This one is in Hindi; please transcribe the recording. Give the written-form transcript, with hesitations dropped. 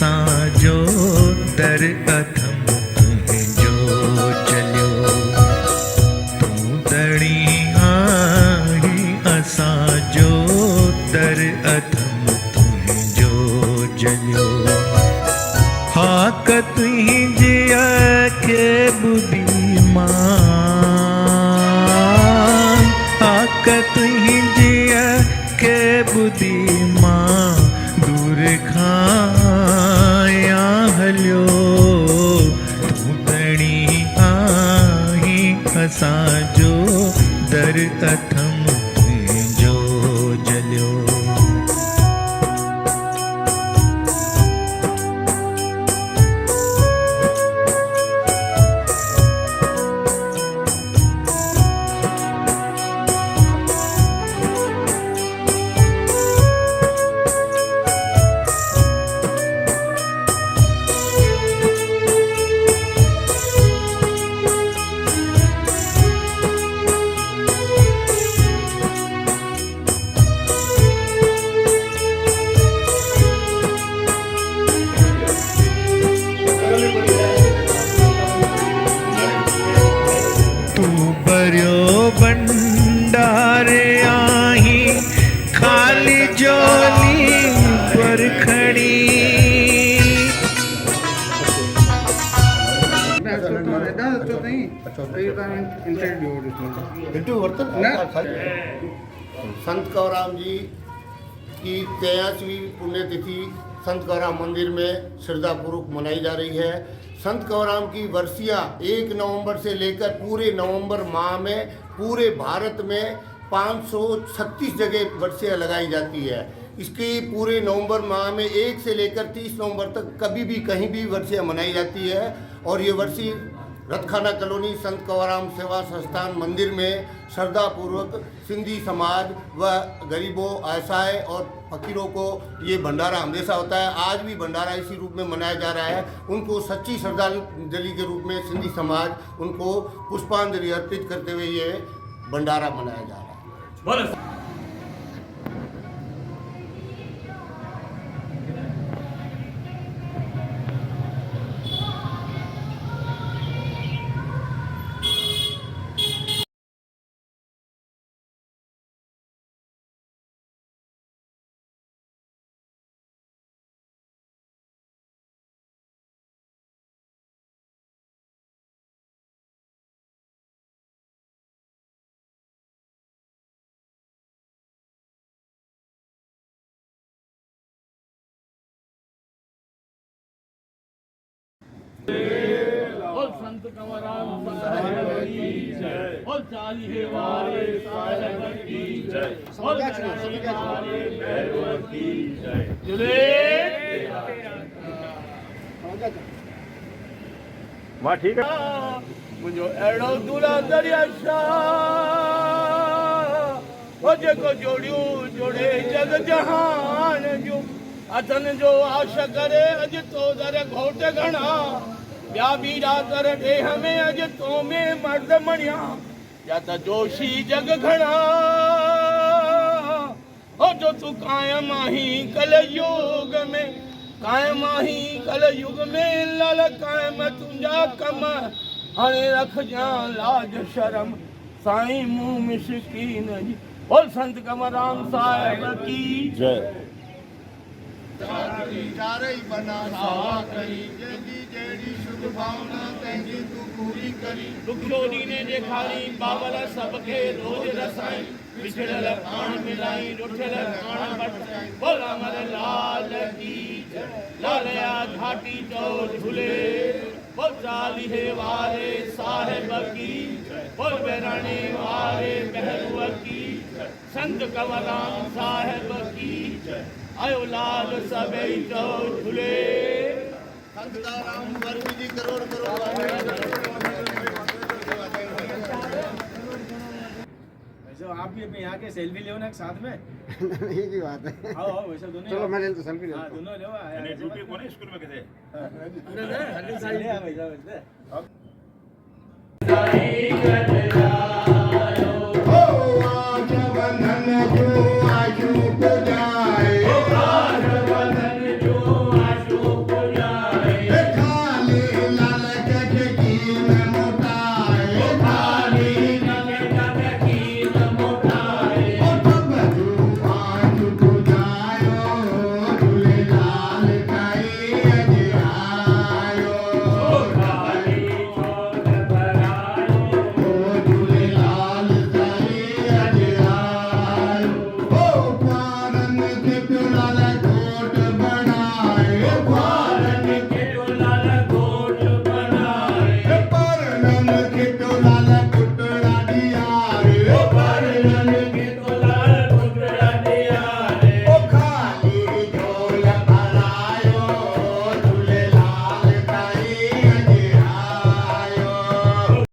असांजो दर अथम तुंहिंजो चलियो तूं दड़ी आही असांजो दर अथम तुंहिंजो जलियो हाक तुंहिंजे खे ॿुधी मां हाक तुंहिंजे खे ॿुधी मां दूर खां हलियो तूं तणी आही असांजो दर अथम तुंहिंजो जलियो भंडारे आही खाली जोली पर खड़ी संत कवराम जी की 83वीं पुण्यतिथि संत कवराम मंदिर में श्रद्धापूर्वक मनाई जा रही है। संत कवराम की वर्षियाँ 1 नवंबर से लेकर पूरे नवंबर माह में पूरे भारत में 536 जगह वर्षियाँ लगाई जाती है। इसकी पूरे नवंबर माह में 1 से लेकर 30 नवंबर तक कभी भी कहीं भी वर्षियाँ मनाई जाती है। और ये वर्षी रतखाना कॉलोनी संत कवराम सेवा संस्थान मंदिर में श्रद्धापूर्वक सिंधी समाज व गरीबों असहाय और फकीरों को ये भंडारा हमेशा होता है। आज भी भंडारा इसी रूप में मनाया जा रहा है। उनको सच्ची श्रद्धांजलि के रूप में सिंधी समाज उनको पुष्पांजलि अर्पित करते हुए ये भंडारा मनाया जा रहा है। बोल संत कंवराम साहिब की जय, बोल चालीहे वाले साहिब की जय, बोल चालीहे वाले भैरव की जय। जुले वाह ठीक है मुझो एड़ो दूल्हा दरिया शाह ओ जेको जोड़ियो जोड़े जग जहान जो अथन जो आश करे अज तो दर घोट घणा ॿिया बीरा कर ॾे हमें अॼु तो में मर्द मणिया या त जोशी जग घणा हो जो तू कायम आही कल युग में कायम आही कल युग में लाल कायम तुंहिंजा कम हाणे रखजां लाज शर्म साईं मुंह मिशकीन जी। बोल संत कंवराम साहिब की जय। चारई बना सावा करी जैसी जेड़ी शुद्ध भावना तंहिंजी तू पूरी करी दुखोड़ी ने देखारी बाबल सबके रोज रसाई बिछड़ल प्राण मिलाई रुठल प्राण बचाई। बोल अमर लाल की जय, लालया घाटी जो झूले। बोल चालीहे वाले साहिब की जय, बोल बेराने वाले बहरुआ की जय, संत कंवराम साहिब की जय। आयो लाल सबई जो झूले। संत कवराम वर्षी जी करोड़ करोड़ आप भी अपने यहाँ के सेल्फी ले ना साथ में ये की बात है। आओ आओ वैसे दोनों चलो मैं ले तो सेल्फी ले हाँ दोनों ले यार ड्यूटी कौन है स्कूल में कैसे ले ले आ भाई साहब साई